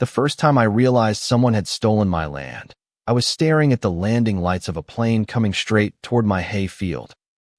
The first time I realized someone had stolen my land, I was staring at the landing lights of a plane coming straight toward my hay field.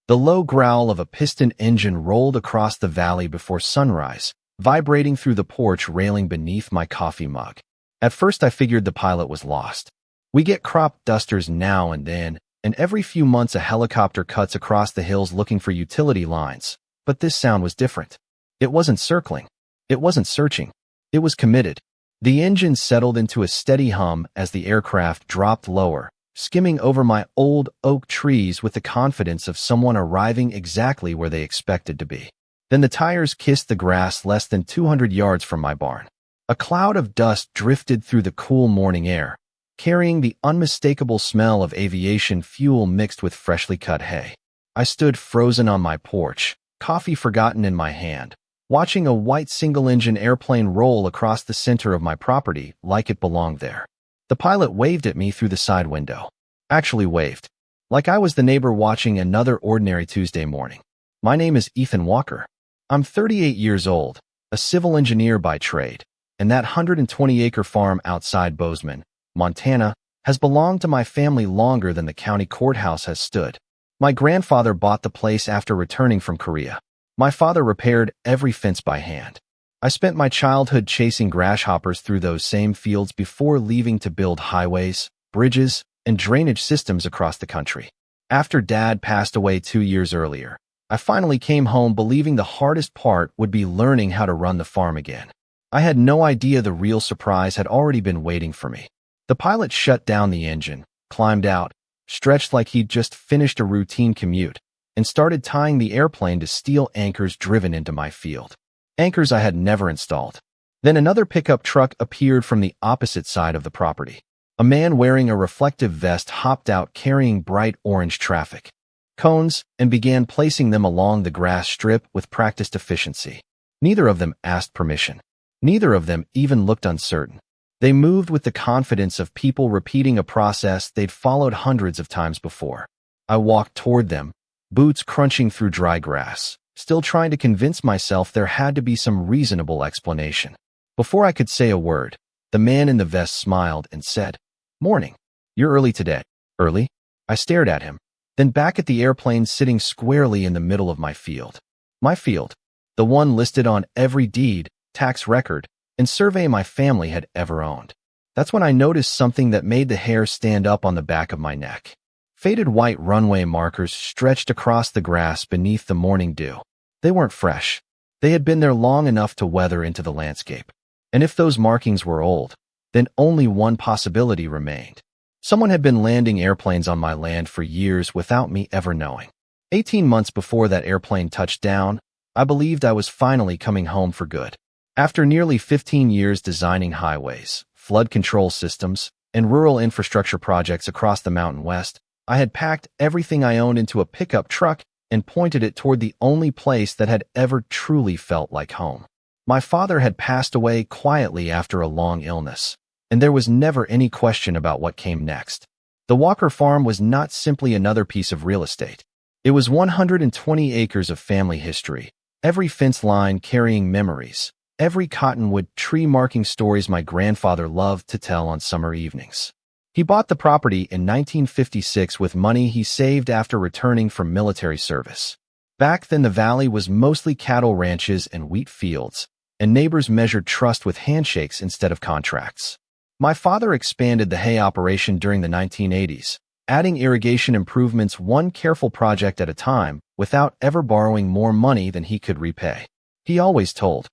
The low growl of a piston engine rolled across the valley before sunrise, vibrating through the porch railing beneath my coffee mug. At first I figured the pilot was lost. We get crop dusters now and then, and every few months a helicopter cuts across the hills looking for utility lines. But this sound was different. It wasn't circling. It wasn't searching. It was committed. The engine settled into a steady hum as the aircraft dropped lower, skimming over my old oak trees with the confidence of someone arriving exactly where they expected to be. Then the tires kissed the grass less than 200 yards from my barn. A cloud of dust drifted through the cool morning air, carrying the unmistakable smell of aviation fuel mixed with freshly cut hay. I stood frozen on my porch, coffee forgotten in my hand, watching a white single-engine airplane roll across the center of my property like it belonged there. The pilot waved at me through the side window. Actually waved. Like I was the neighbor watching another ordinary Tuesday morning. My name is Ethan Walker. I'm 38 years old, a civil engineer by trade, and that 120-acre farm outside Bozeman, Montana, has belonged to my family longer than the county courthouse has stood. My grandfather bought the place after returning from Korea. My father repaired every fence by hand. I spent my childhood chasing grasshoppers through those same fields before leaving to build highways, bridges, and drainage systems across the country. After Dad passed away 2 years earlier, I finally came home believing the hardest part would be learning how to run the farm again. I had no idea the real surprise had already been waiting for me. The pilot shut down the engine, climbed out, stretched like he'd just finished a routine commute, and started tying the airplane to steel anchors driven into my field. Anchors I had never installed. Then another pickup truck appeared from the opposite side of the property. A man wearing a reflective vest hopped out carrying bright orange traffic cones and began placing them along the grass strip with practiced efficiency. Neither of them asked permission. Neither of them even looked uncertain. They moved with the confidence of people repeating a process they'd followed hundreds of times before. I walked toward them, boots crunching through dry grass, still trying to convince myself there had to be some reasonable explanation. Before I could say a word, the man in the vest smiled and said, "Morning. You're early today." Early? I stared at him, then back at the airplane sitting squarely in the middle of my field. My field, the one listed on every deed, tax record, and survey my family had ever owned. That's when I noticed something that made the hair stand up on the back of my neck. Faded white runway markers stretched across the grass beneath the morning dew. They weren't fresh. They had been there long enough to weather into the landscape. And if those markings were old, then only one possibility remained. Someone had been landing airplanes on my land for years without me ever knowing. 18 months before that airplane touched down, I believed I was finally coming home for good. After nearly 15 years designing highways, flood control systems, and rural infrastructure projects across the Mountain West, I had packed everything I owned into a pickup truck and pointed it toward the only place that had ever truly felt like home. My father had passed away quietly after a long illness, and there was never any question about what came next. The Walker farm was not simply another piece of real estate. It was 120 acres of family history, every fence line carrying memories, every cottonwood tree marking stories my grandfather loved to tell on summer evenings. He bought the property in 1956 with money he saved after returning from military service. Back then the valley was mostly cattle ranches and wheat fields, and neighbors measured trust with handshakes instead of contracts. My father expanded the hay operation during the 1980s, adding irrigation improvements one careful project at a time without ever borrowing more money than he could repay. He always told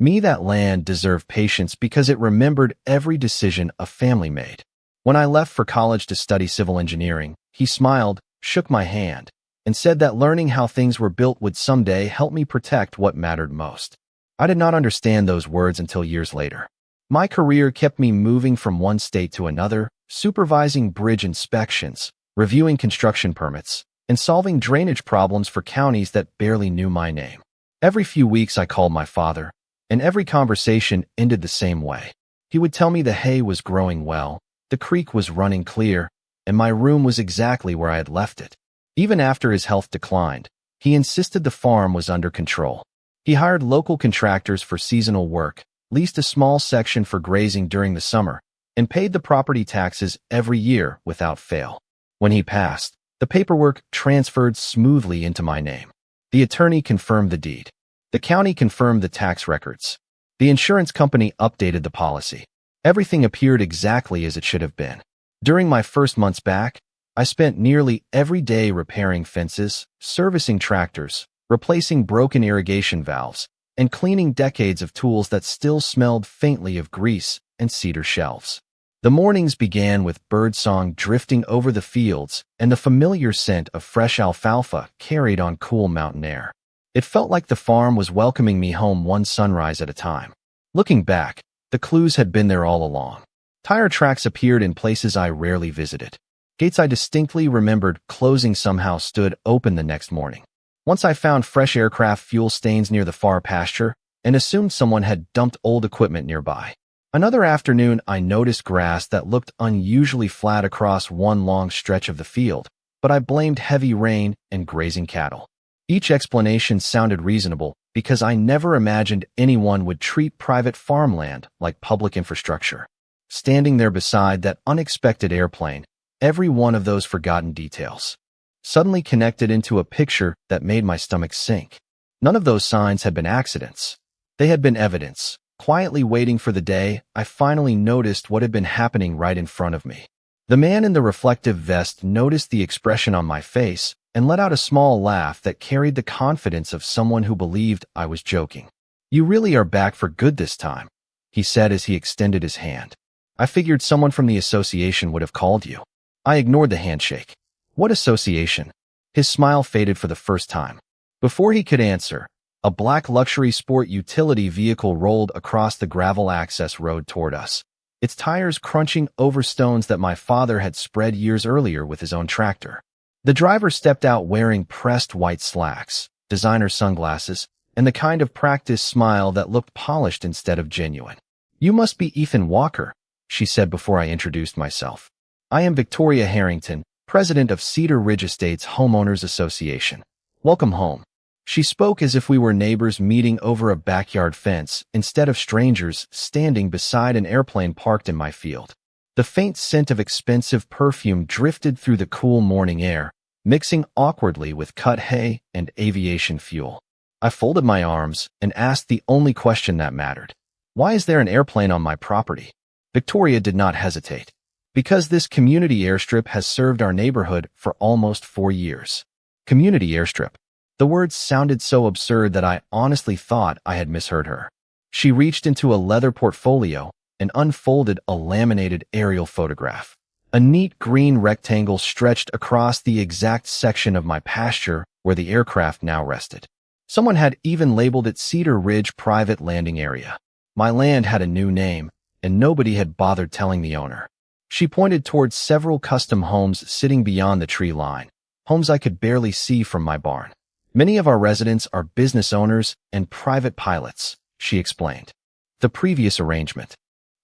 me that land deserved patience because it remembered every decision a family made. When I left for college to study civil engineering, he smiled, shook my hand, and said that learning how things were built would someday help me protect what mattered most. I did not understand those words until years later. My career kept me moving from one state to another, supervising bridge inspections, reviewing construction permits, and solving drainage problems for counties that barely knew my name. Every few weeks I called my father, and every conversation ended the same way. He would tell me the hay was growing well, the creek was running clear, and my room was exactly where I had left it. Even after his health declined, he insisted the farm was under control. He hired local contractors for seasonal work, leased a small section for grazing during the summer, and paid the property taxes every year without fail. When he passed, the paperwork transferred smoothly into my name. The attorney confirmed the deed. The county confirmed the tax records. The insurance company updated the policy. Everything appeared exactly as it should have been. During my first months back, I spent nearly every day repairing fences, servicing tractors, replacing broken irrigation valves, and cleaning decades of tools that still smelled faintly of grease and cedar shelves. The mornings began with birdsong drifting over the fields and the familiar scent of fresh alfalfa carried on cool mountain air. It felt like the farm was welcoming me home one sunrise at a time. Looking back, the clues had been there all along. Tire tracks appeared in places I rarely visited. Gates I distinctly remembered closing somehow stood open the next morning. Once I found fresh aircraft fuel stains near the far pasture and assumed someone had dumped old equipment nearby. Another afternoon, I noticed grass that looked unusually flat across one long stretch of the field, but I blamed heavy rain and grazing cattle. Each explanation sounded reasonable because I never imagined anyone would treat private farmland like public infrastructure. Standing there beside that unexpected airplane, every one of those forgotten details suddenly connected into a picture that made my stomach sink. None of those signs had been accidents. They had been evidence. Quietly waiting for the day, I finally noticed what had been happening right in front of me. The man in the reflective vest noticed the expression on my face and let out a small laugh that carried the confidence of someone who believed I was joking. "You really are back for good this time," he said as he extended his hand. "I figured someone from the association would have called you." I ignored the handshake. "What association?" His smile faded for the first time. Before he could answer, a black luxury sport utility vehicle rolled across the gravel access road toward us, its tires crunching over stones that my father had spread years earlier with his own tractor. The driver stepped out wearing pressed white slacks, designer sunglasses, and the kind of practiced smile that looked polished instead of genuine. "You must be Ethan Walker," she said before I introduced myself. "I am Victoria Harrington, president of Cedar Ridge Estates Homeowners Association. Welcome home." She spoke as if we were neighbors meeting over a backyard fence instead of strangers standing beside an airplane parked in my field. The faint scent of expensive perfume drifted through the cool morning air, mixing awkwardly with cut hay and aviation fuel. I folded my arms and asked the only question that mattered. "Why is there an airplane on my property?" Victoria did not hesitate. "Because this community airstrip has served our neighborhood for almost 4 years. Community airstrip. The words sounded so absurd that I honestly thought I had misheard her. She reached into a leather portfolio and unfolded a laminated aerial photograph. A neat green rectangle stretched across the exact section of my pasture where the aircraft now rested. Someone had even labeled it Cedar Ridge Private Landing Area. My land had a new name, and nobody had bothered telling the owner. She pointed towards several custom homes sitting beyond the tree line, homes I could barely see from my barn. "Many of our residents are business owners and private pilots," she explained. The previous arrangement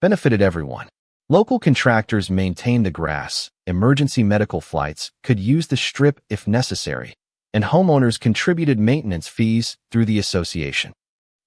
benefited everyone. Local contractors maintained the grass, emergency medical flights could use the strip if necessary, and homeowners contributed maintenance fees through the association.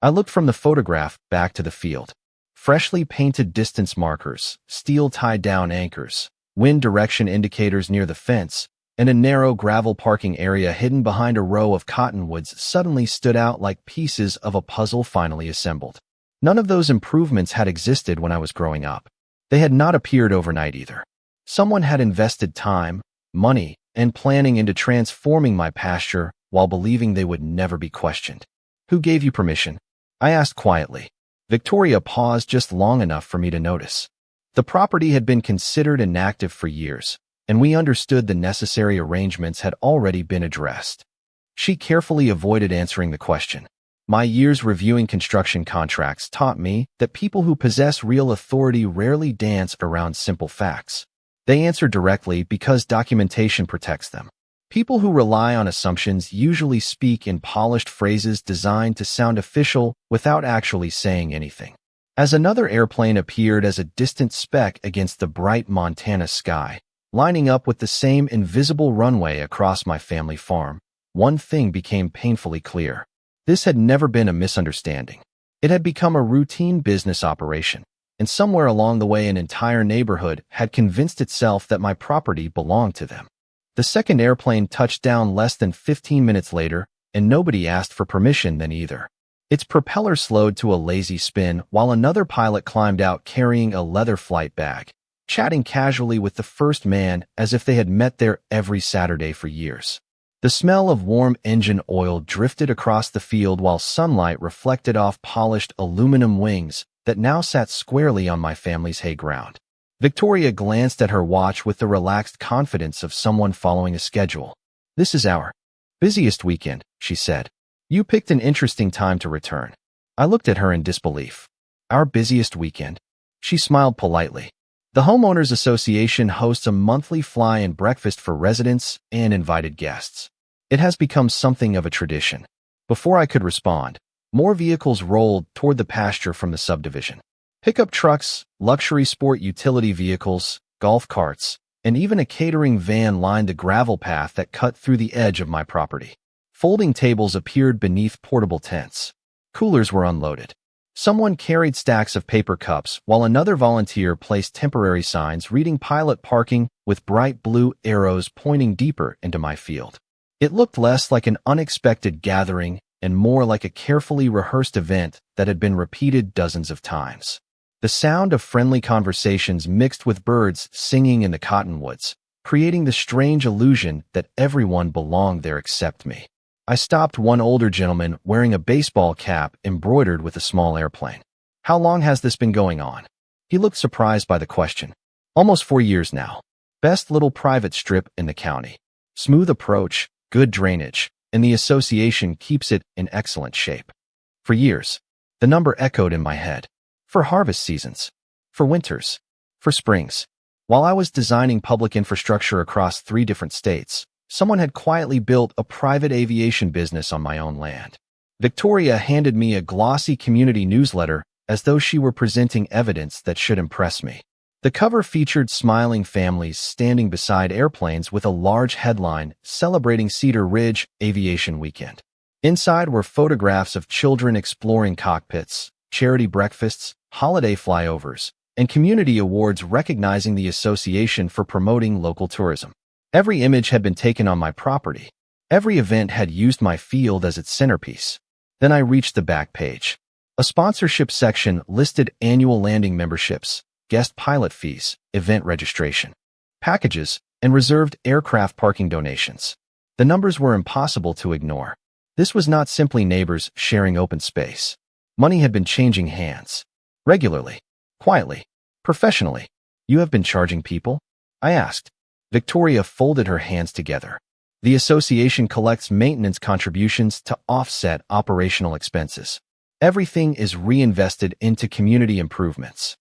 I looked from the photograph back to the field. Freshly painted distance markers, steel tied-down anchors, wind direction indicators near the fence, and a narrow gravel parking area hidden behind a row of cottonwoods suddenly stood out like pieces of a puzzle finally assembled. None of those improvements had existed when I was growing up. They had not appeared overnight either. Someone had invested time, money, and planning into transforming my pasture while believing they would never be questioned. "Who gave you permission?" I asked quietly. Victoria paused just long enough for me to notice. The property had been considered inactive for years, and we understood the necessary arrangements had already been addressed. She carefully avoided answering the question. My years reviewing construction contracts taught me that people who possess real authority rarely dance around simple facts. They answer directly because documentation protects them. People who rely on assumptions usually speak in polished phrases designed to sound official without actually saying anything. As another airplane appeared as a distant speck against the bright Montana sky, lining up with the same invisible runway across my family farm, one thing became painfully clear. This had never been a misunderstanding. It had become a routine business operation, and somewhere along the way an entire neighborhood had convinced itself that my property belonged to them. The second airplane touched down less than 15 minutes later, and nobody asked for permission then either. Its propeller slowed to a lazy spin while another pilot climbed out carrying a leather flight bag, chatting casually with the first man as if they had met there every Saturday for years. The smell of warm engine oil drifted across the field while sunlight reflected off polished aluminum wings that now sat squarely on my family's hay ground. Victoria glanced at her watch with the relaxed confidence of someone following a schedule. "This is our busiest weekend," she said. "You picked an interesting time to return." I looked at her in disbelief. "Our busiest weekend?" She smiled politely. The Homeowners Association hosts a monthly fly-in breakfast for residents and invited guests. It has become something of a tradition. Before I could respond, more vehicles rolled toward the pasture from the subdivision. Pickup trucks, luxury sport utility vehicles, golf carts, and even a catering van lined the gravel path that cut through the edge of my property. Folding tables appeared beneath portable tents. Coolers were unloaded. Someone carried stacks of paper cups, while another volunteer placed temporary signs reading pilot parking with bright blue arrows pointing deeper into my field. It looked less like an unexpected gathering and more like a carefully rehearsed event that had been repeated dozens of times. The sound of friendly conversations mixed with birds singing in the cottonwoods, creating the strange illusion that everyone belonged there except me. I stopped one older gentleman wearing a baseball cap embroidered with a small airplane. "How long has this been going on?" He looked surprised by the question. "Almost 4 years now. Best little private strip in the county. Smooth approach, good drainage, and the association keeps it in excellent shape." For years, the number echoed in my head. For harvest seasons, for winters, for springs. While I was designing public infrastructure across 3 different states, someone had quietly built a private aviation business on my own land. Victoria handed me a glossy community newsletter as though she were presenting evidence that should impress me. The cover featured smiling families standing beside airplanes with a large headline celebrating Cedar Ridge Aviation Weekend. Inside were photographs of children exploring cockpits, charity breakfasts, holiday flyovers, and community awards recognizing the association for promoting local tourism. Every image had been taken on my property. Every event had used my field as its centerpiece. Then I reached the back page. A sponsorship section listed annual landing memberships, guest pilot fees, event registration, packages, and reserved aircraft parking donations. The numbers were impossible to ignore. This was not simply neighbors sharing open space. Money had been changing hands. Regularly, quietly, professionally. "You have been charging people?" I asked. Victoria folded her hands together. "The association collects maintenance contributions to offset operational expenses. Everything is reinvested into community improvements."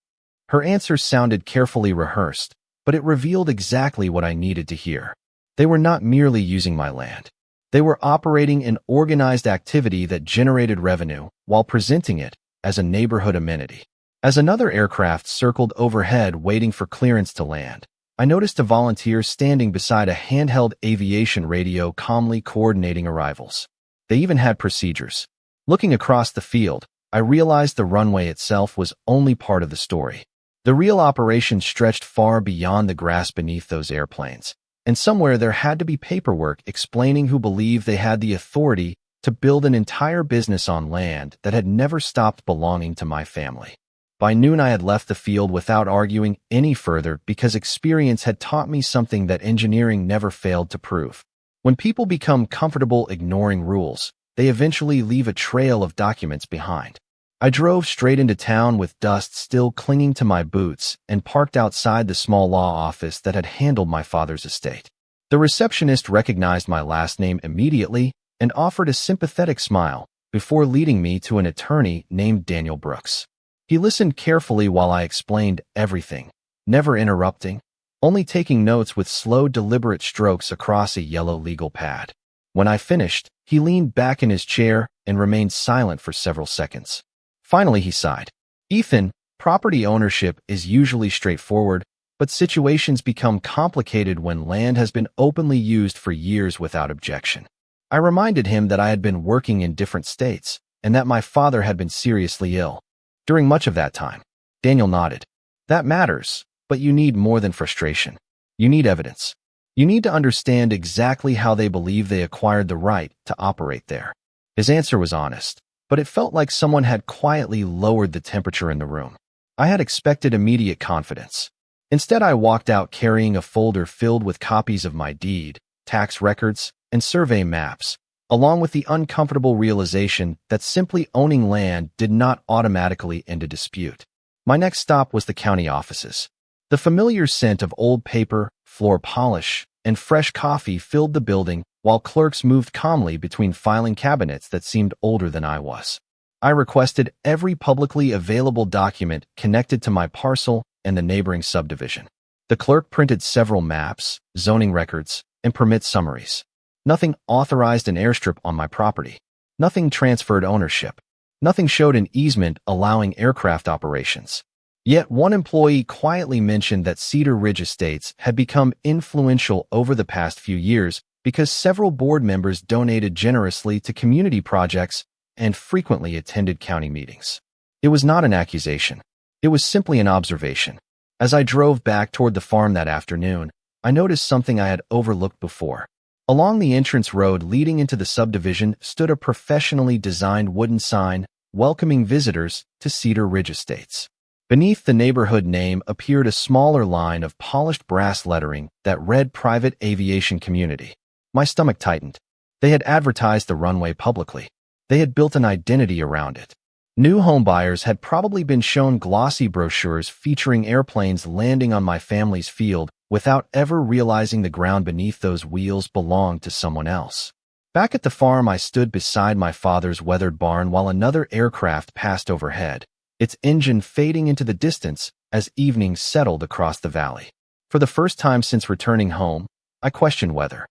Her answer sounded carefully rehearsed, but it revealed exactly what I needed to hear. They were not merely using my land. They were operating an organized activity that generated revenue while presenting it as a neighborhood amenity. As another aircraft circled overhead waiting for clearance to land, I noticed a volunteer standing beside a handheld aviation radio calmly coordinating arrivals. They even had procedures. Looking across the field, I realized the runway itself was only part of the story. The real operation stretched far beyond the grass beneath those airplanes, and somewhere there had to be paperwork explaining who believed they had the authority to build an entire business on land that had never stopped belonging to my family. By noon, I had left the field without arguing any further because experience had taught me something that engineering never failed to prove. When people become comfortable ignoring rules, they eventually leave a trail of documents behind. I drove straight into town with dust still clinging to my boots and parked outside the small law office that had handled my father's estate. The receptionist recognized my last name immediately and offered a sympathetic smile before leading me to an attorney named Daniel Brooks. He listened carefully while I explained everything, never interrupting, only taking notes with slow, deliberate strokes across a yellow legal pad. When I finished, he leaned back in his chair and remained silent for several seconds. Finally, he sighed. "Ethan, property ownership is usually straightforward, but situations become complicated when land has been openly used for years without objection." I reminded him that I had been working in different states, and that my father had been seriously ill. During much of that time, Daniel nodded. That matters, but you need more than frustration. You need evidence. You need to understand exactly how they believe they acquired the right to operate there. His answer was honest, but it felt like someone had quietly lowered the temperature in the room. I had expected immediate confidence. Instead, I walked out carrying a folder filled with copies of my deed, tax records, and survey maps, along with the uncomfortable realization that simply owning land did not automatically end a dispute. My next stop was the county offices. The familiar scent of old paper, floor polish, and fresh coffee filled the building while clerks moved calmly between filing cabinets that seemed older than I was. I requested every publicly available document connected to my parcel and the neighboring subdivision. The clerk printed several maps, zoning records, and permit summaries. Nothing authorized an airstrip on my property. Nothing transferred ownership. Nothing showed an easement allowing aircraft operations. Yet one employee quietly mentioned that Cedar Ridge Estates had become influential over the past few years because several board members donated generously to community projects and frequently attended county meetings. It was not an accusation. It was simply an observation. As I drove back toward the farm that afternoon, I noticed something I had overlooked before. Along the entrance road leading into the subdivision stood a professionally designed wooden sign welcoming visitors to Cedar Ridge Estates. Beneath the neighborhood name appeared a smaller line of polished brass lettering that read Private Aviation Community. My stomach tightened. They had advertised the runway publicly. They had built an identity around it. New homebuyers had probably been shown glossy brochures featuring airplanes landing on my family's field without ever realizing the ground beneath those wheels belonged to someone else. Back at the farm, I stood beside my father's weathered barn while another aircraft passed overhead, its engine fading into the distance as evening settled across the valley. For the first time since returning home, I questioned whether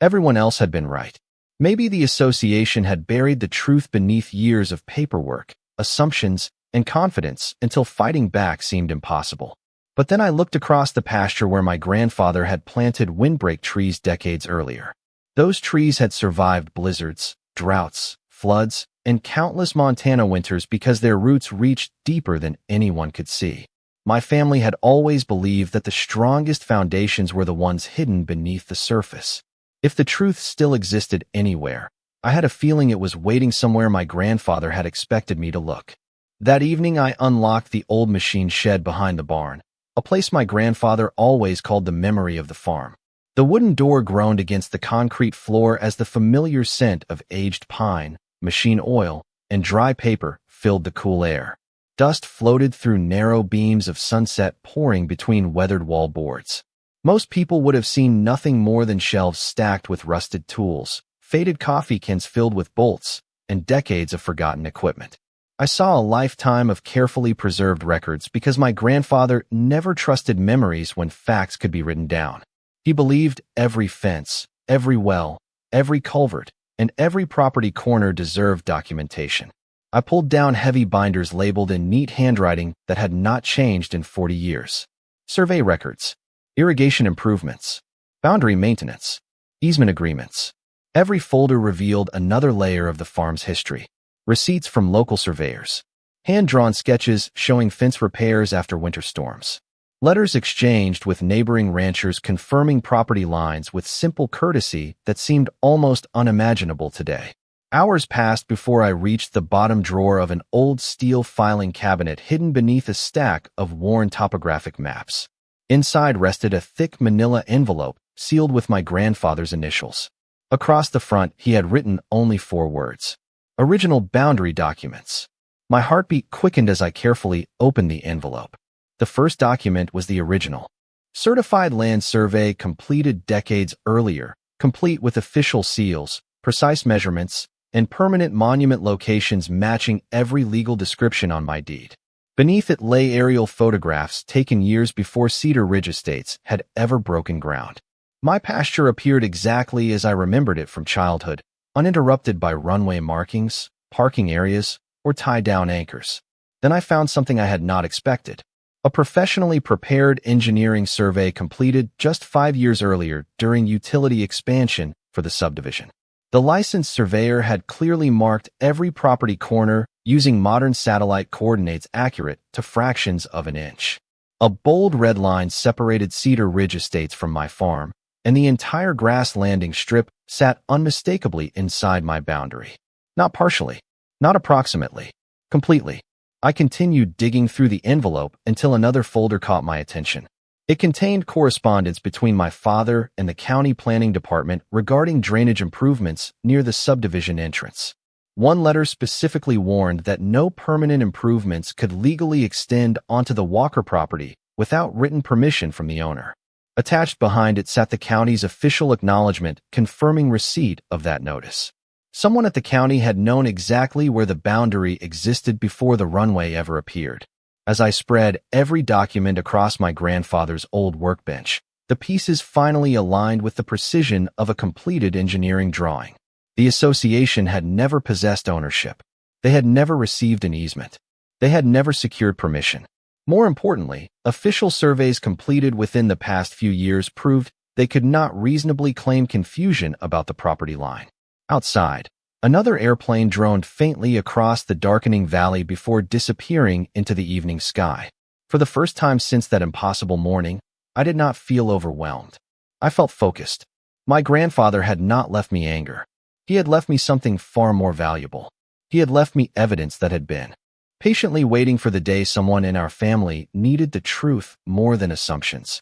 everyone else had been right. Maybe the association had buried the truth beneath years of paperwork, assumptions, and confidence until fighting back seemed impossible. But then I looked across the pasture where my grandfather had planted windbreak trees decades earlier. Those trees had survived blizzards, droughts, floods, and countless Montana winters because their roots reached deeper than anyone could see. My family had always believed that the strongest foundations were the ones hidden beneath the surface. If the truth still existed anywhere, I had a feeling it was waiting somewhere my grandfather had expected me to look. That evening, I unlocked the old machine shed behind the barn, a place my grandfather always called the memory of the farm. The wooden door groaned against the concrete floor as the familiar scent of aged pine, machine oil, and dry paper filled the cool air. Dust floated through narrow beams of sunset pouring between weathered wall boards. Most people would have seen nothing more than shelves stacked with rusted tools, faded coffee cans filled with bolts, and decades of forgotten equipment. I saw a lifetime of carefully preserved records because my grandfather never trusted memories when facts could be written down. He believed every fence, every well, every culvert, and every property corner deserved documentation. I pulled down heavy binders labeled in neat handwriting that had not changed in 40 years. Survey records, irrigation improvements, boundary maintenance, easement agreements. Every folder revealed another layer of the farm's history. Receipts from local surveyors, hand-drawn sketches showing fence repairs after winter storms, letters exchanged with neighboring ranchers confirming property lines with simple courtesy that seemed almost unimaginable today. Hours passed before I reached the bottom drawer of an old steel filing cabinet hidden beneath a stack of worn topographic maps. Inside rested a thick manila envelope sealed with my grandfather's initials. Across the front, he had written only 4 words. Original boundary documents. My heartbeat quickened as I carefully opened the envelope. The first document was the original. Certified land survey completed decades earlier, complete with official seals, precise measurements, and permanent monument locations matching every legal description on my deed. Beneath it lay aerial photographs taken years before Cedar Ridge Estates had ever broken ground. My pasture appeared exactly as I remembered it from childhood, uninterrupted by runway markings, parking areas, or tie-down anchors. Then I found something I had not expected. A professionally prepared engineering survey completed just 5 years earlier during utility expansion for the subdivision. The licensed surveyor had clearly marked every property corner using modern satellite coordinates accurate to fractions of an inch. A bold red line separated Cedar Ridge Estates from my farm, and the entire grass landing strip sat unmistakably inside my boundary. Not partially, not approximately, completely. I continued digging through the envelope until another folder caught my attention. It contained correspondence between my father and the county planning department regarding drainage improvements near the subdivision entrance. One letter specifically warned that no permanent improvements could legally extend onto the Walker property without written permission from the owner. Attached behind it sat the county's official acknowledgement confirming receipt of that notice. Someone at the county had known exactly where the boundary existed before the runway ever appeared. As I spread every document across my grandfather's old workbench, the pieces finally aligned with the precision of a completed engineering drawing. The association had never possessed ownership. They had never received an easement. They had never secured permission. More importantly, official surveys completed within the past few years proved they could not reasonably claim confusion about the property line. Outside, another airplane droned faintly across the darkening valley before disappearing into the evening sky. For the first time since that impossible morning, I did not feel overwhelmed. I felt focused. My grandfather had not left me anger. He had left me something far more valuable. He had left me evidence that had been patiently waiting for the day someone in our family needed the truth more than assumptions.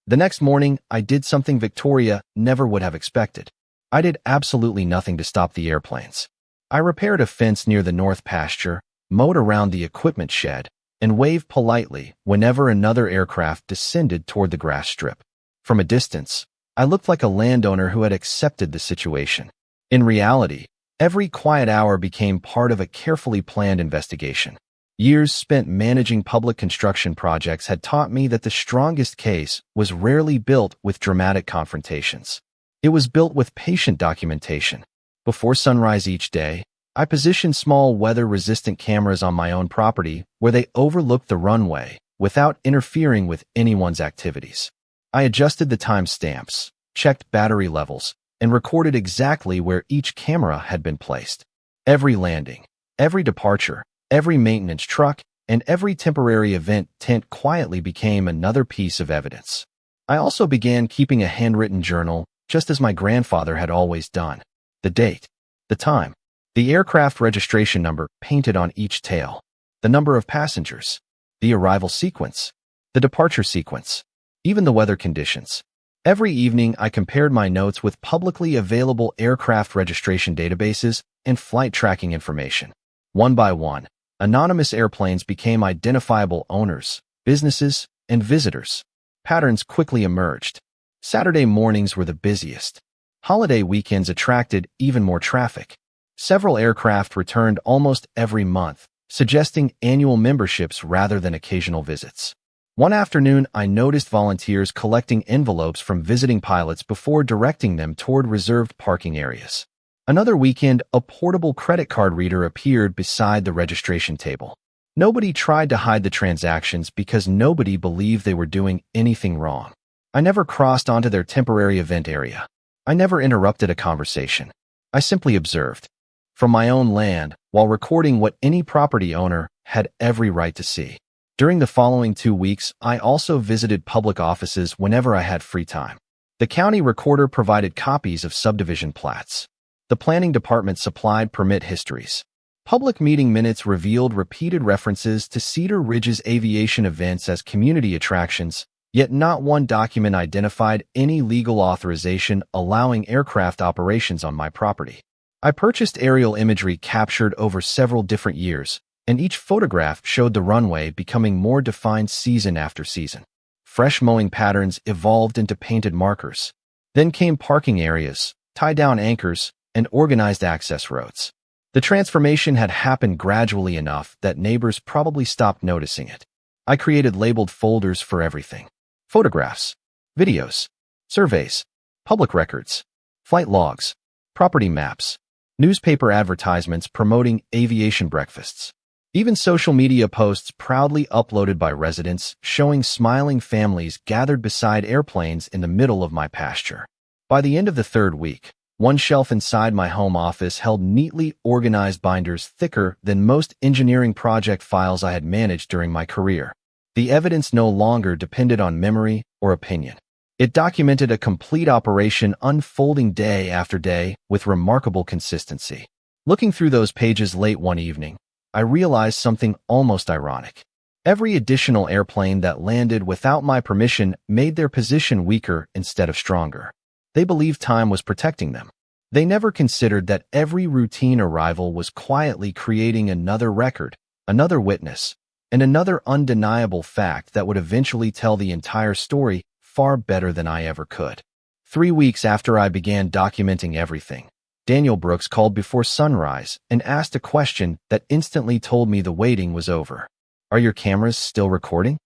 The next morning, I did something Victoria never would have expected. I did absolutely nothing to stop the airplanes. I repaired a fence near the north pasture, mowed around the equipment shed, and waved politely whenever another aircraft descended toward the grass strip. From a distance, I looked like a landowner who had accepted the situation. In reality, every quiet hour became part of a carefully planned investigation. Years spent managing public construction projects had taught me that the strongest case was rarely built with dramatic confrontations. It was built with patient documentation. Before sunrise each day, I positioned small weather-resistant cameras on my own property where they overlooked the runway without interfering with anyone's activities. I adjusted the time stamps, checked battery levels, and recorded exactly where each camera had been placed. Every landing, every departure, every maintenance truck, and every temporary event tent quietly became another piece of evidence. I also began keeping a handwritten journal, just as my grandfather had always done. The date, the time, the aircraft registration number painted on each tail, the number of passengers, the arrival sequence, the departure sequence, even the weather conditions. Every evening, I compared my notes with publicly available aircraft registration databases and flight tracking information. One by one, anonymous airplanes became identifiable owners, businesses, and visitors. Patterns quickly emerged. Saturday mornings were the busiest. Holiday weekends attracted even more traffic. Several aircraft returned almost every month, suggesting annual memberships rather than occasional visits. One afternoon, I noticed volunteers collecting envelopes from visiting pilots before directing them toward reserved parking areas. Another weekend, a portable credit card reader appeared beside the registration table. Nobody tried to hide the transactions because nobody believed they were doing anything wrong. I never crossed onto their temporary event area. I never interrupted a conversation. I simply observed. From my own land, while recording what any property owner had every right to see. During the following 2 weeks, I also visited public offices whenever I had free time. The county recorder provided copies of subdivision plats. The planning department supplied permit histories. Public meeting minutes revealed repeated references to Cedar Ridge's aviation events as community attractions, yet not one document identified any legal authorization allowing aircraft operations on my property. I purchased aerial imagery captured over several different years, and each photograph showed the runway becoming more defined season after season. Fresh mowing patterns evolved into painted markers. Then came parking areas, tie-down anchors, and organized access roads. The transformation had happened gradually enough that neighbors probably stopped noticing it. I created labeled folders for everything. Photographs, videos, surveys, public records, flight logs, property maps, newspaper advertisements promoting aviation breakfasts. Even social media posts proudly uploaded by residents showing smiling families gathered beside airplanes in the middle of my pasture. By the end of the 3rd week, One shelf inside my home office held neatly organized binders thicker than most engineering project files I had managed during my career. The evidence no longer depended on memory or opinion. It documented a complete operation unfolding day after day with remarkable consistency. Looking through those pages late one evening, I realized something almost ironic. Every additional airplane that landed without my permission made their position weaker instead of stronger. They believed time was protecting them. They never considered that every routine arrival was quietly creating another record, another witness, and another undeniable fact that would eventually tell the entire story far better than I ever could. 3 weeks after I began documenting everything, Daniel Brooks called before sunrise and asked a question that instantly told me the waiting was over. "Are your cameras still recording?"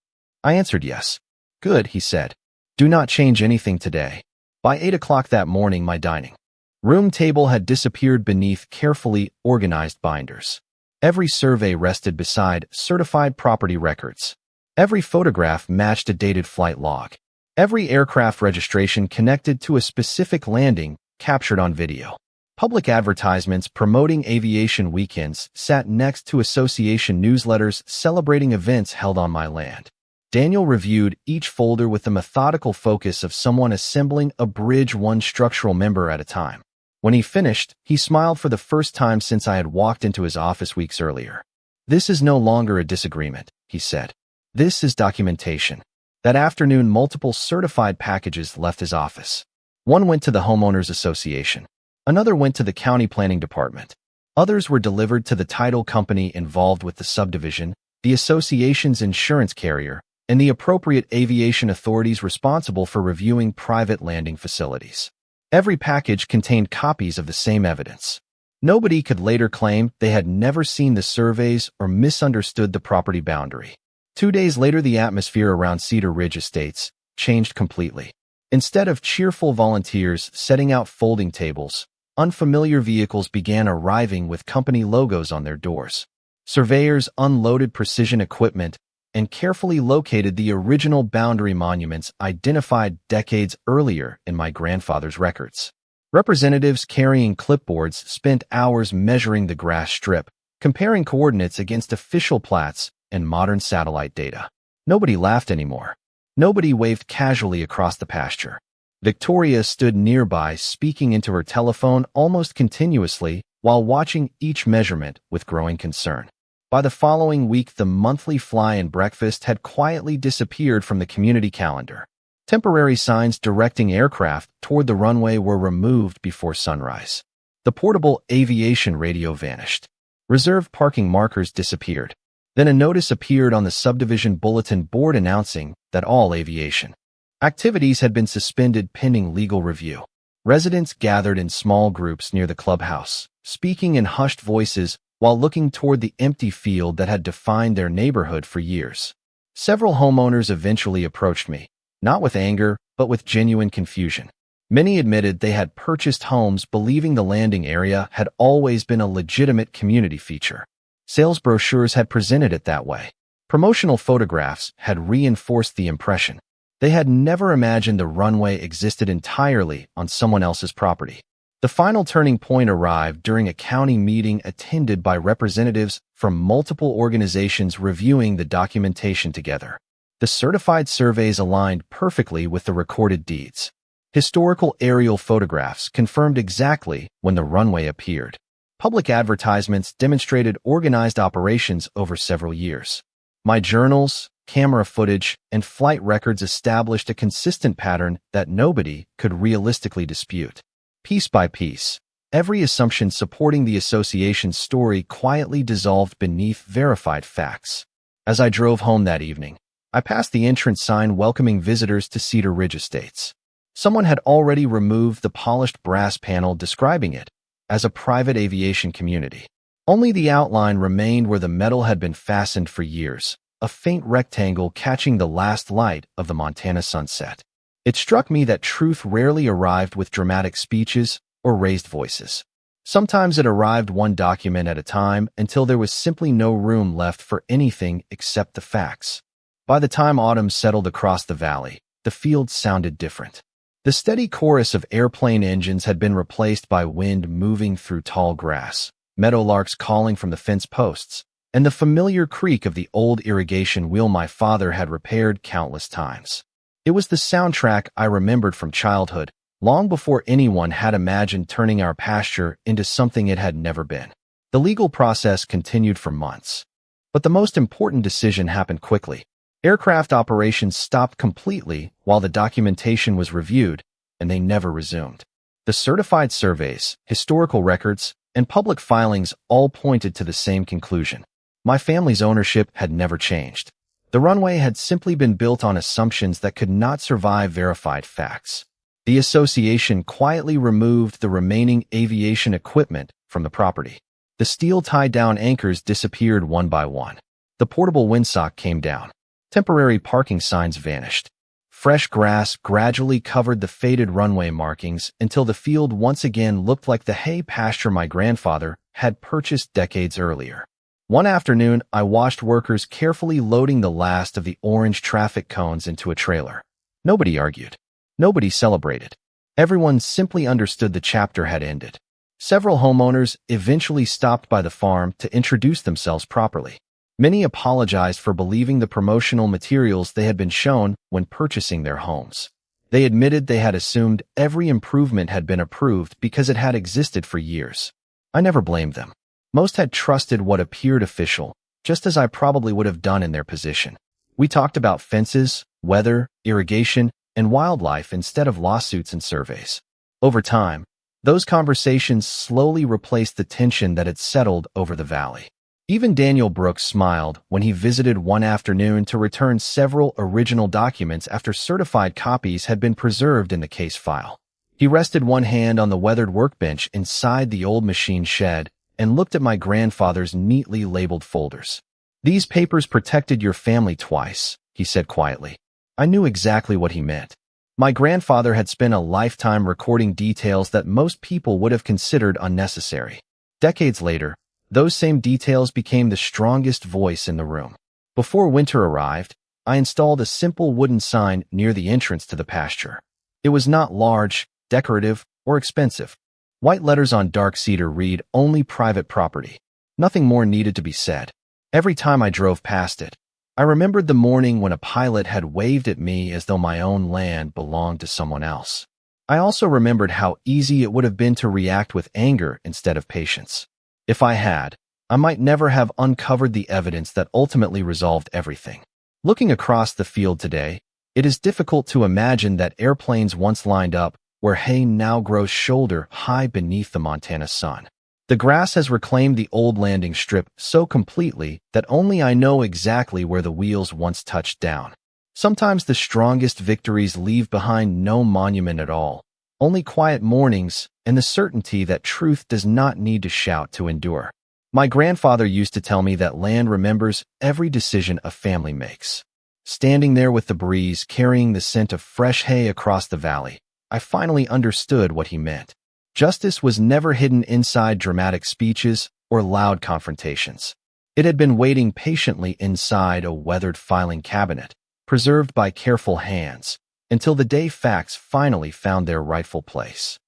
I answered yes. "Good," he said. "Do not change anything today." By 8 o'clock that morning, my dining room table had disappeared beneath carefully organized binders. Every survey rested beside certified property records. Every photograph matched a dated flight log. Every aircraft registration connected to a specific landing captured on video. Public advertisements promoting aviation weekends sat next to association newsletters celebrating events held on my land. Daniel reviewed each folder with the methodical focus of someone assembling a bridge one structural member at a time. When he finished, he smiled for the first time since I had walked into his office weeks earlier. "This is no longer a disagreement," he said. "This is documentation." That afternoon, multiple certified packages left his office. One went to the Homeowners Association. Another went to the county planning department. Others were delivered to the title company involved with the subdivision, the association's insurance carrier, and the appropriate aviation authorities responsible for reviewing private landing facilities. Every package contained copies of the same evidence. Nobody could later claim they had never seen the surveys or misunderstood the property boundary. 2 days later, the atmosphere around Cedar Ridge Estates changed completely. Instead of cheerful volunteers setting out folding tables, unfamiliar vehicles began arriving with company logos on their doors. Surveyors unloaded precision equipment and carefully located the original boundary monuments identified decades earlier in my grandfather's records. Representatives carrying clipboards spent hours measuring the grass strip, comparing coordinates against official plats and modern satellite data. Nobody laughed anymore. Nobody waved casually across the pasture. Victoria stood nearby, speaking into her telephone almost continuously while watching each measurement with growing concern. By the following week, the monthly fly and breakfast had quietly disappeared from the community calendar. Temporary signs directing aircraft toward the runway were removed before sunrise. The portable aviation radio vanished. Reserved parking markers disappeared. Then a notice appeared on the subdivision bulletin board announcing that all aviation activities had been suspended pending legal review. Residents gathered in small groups near the clubhouse, speaking in hushed voices while looking toward the empty field that had defined their neighborhood for years. Several homeowners eventually approached me, not with anger, but with genuine confusion. Many admitted they had purchased homes believing the landing area had always been a legitimate community feature. Sales brochures had presented it that way. Promotional photographs had reinforced the impression. They had never imagined the runway existed entirely on someone else's property. The final turning point arrived during a county meeting attended by representatives from multiple organizations reviewing the documentation together. The certified surveys aligned perfectly with the recorded deeds. Historical aerial photographs confirmed exactly when the runway appeared. Public advertisements demonstrated organized operations over several years. My journals, camera footage, and flight records established a consistent pattern that nobody could realistically dispute. Piece by piece, every assumption supporting the association's story quietly dissolved beneath verified facts. As I drove home that evening, I passed the entrance sign welcoming visitors to Cedar Ridge Estates. Someone had already removed the polished brass panel describing it as a private aviation community. Only the outline remained where the metal had been fastened for years, a faint rectangle catching the last light of the Montana sunset. It struck me that truth rarely arrived with dramatic speeches or raised voices. Sometimes it arrived one document at a time until there was simply no room left for anything except the facts. By the time autumn settled across the valley, the field sounded different. The steady chorus of airplane engines had been replaced by wind moving through tall grass, meadowlarks calling from the fence posts, and the familiar creak of the old irrigation wheel my father had repaired countless times. It was the soundtrack I remembered from childhood, long before anyone had imagined turning our pasture into something it had never been. The legal process continued for months. But the most important decision happened quickly. Aircraft operations stopped completely while the documentation was reviewed, and they never resumed. The certified surveys, historical records, and public filings all pointed to the same conclusion. My family's ownership had never changed. The runway had simply been built on assumptions that could not survive verified facts. The association quietly removed the remaining aviation equipment from the property. The steel tie-down anchors disappeared one by one. The portable windsock came down. Temporary parking signs vanished. Fresh grass gradually covered the faded runway markings until the field once again looked like the hay pasture my grandfather had purchased decades earlier. One afternoon, I watched workers carefully loading the last of the orange traffic cones into a trailer. Nobody argued. Nobody celebrated. Everyone simply understood the chapter had ended. Several homeowners eventually stopped by the farm to introduce themselves properly. Many apologized for believing the promotional materials they had been shown when purchasing their homes. They admitted they had assumed every improvement had been approved because it had existed for years. I never blamed them. Most had trusted what appeared official, just as I probably would have done in their position. We talked about fences, weather, irrigation, and wildlife instead of lawsuits and surveys. Over time, those conversations slowly replaced the tension that had settled over the valley. Even Daniel Brooks smiled when he visited one afternoon to return several original documents after certified copies had been preserved in the case file. He rested one hand on the weathered workbench inside the old machine shed and looked at my grandfather's neatly labeled folders. "These papers protected your family twice," he said quietly. I knew exactly what he meant. My grandfather had spent a lifetime recording details that most people would have considered unnecessary. Decades later, those same details became the strongest voice in the room. Before winter arrived, I installed a simple wooden sign near the entrance to the pasture. It was not large, decorative, or expensive. White letters on dark cedar read, "Only private property." Nothing more needed to be said. Every time I drove past it, I remembered the morning when a pilot had waved at me as though my own land belonged to someone else. I also remembered how easy it would have been to react with anger instead of patience. If I had, I might never have uncovered the evidence that ultimately resolved everything. Looking across the field today, it is difficult to imagine that airplanes once lined up where hay now grows shoulder high beneath the Montana sun. The grass has reclaimed the old landing strip so completely that only I know exactly where the wheels once touched down. Sometimes the strongest victories leave behind no monument at all, only quiet mornings and the certainty that truth does not need to shout to endure. My grandfather used to tell me that land remembers every decision a family makes. Standing there with the breeze carrying the scent of fresh hay across the valley, I finally understood what he meant. Justice was never hidden inside dramatic speeches or loud confrontations. It had been waiting patiently inside a weathered filing cabinet, preserved by careful hands, until the day facts finally found their rightful place.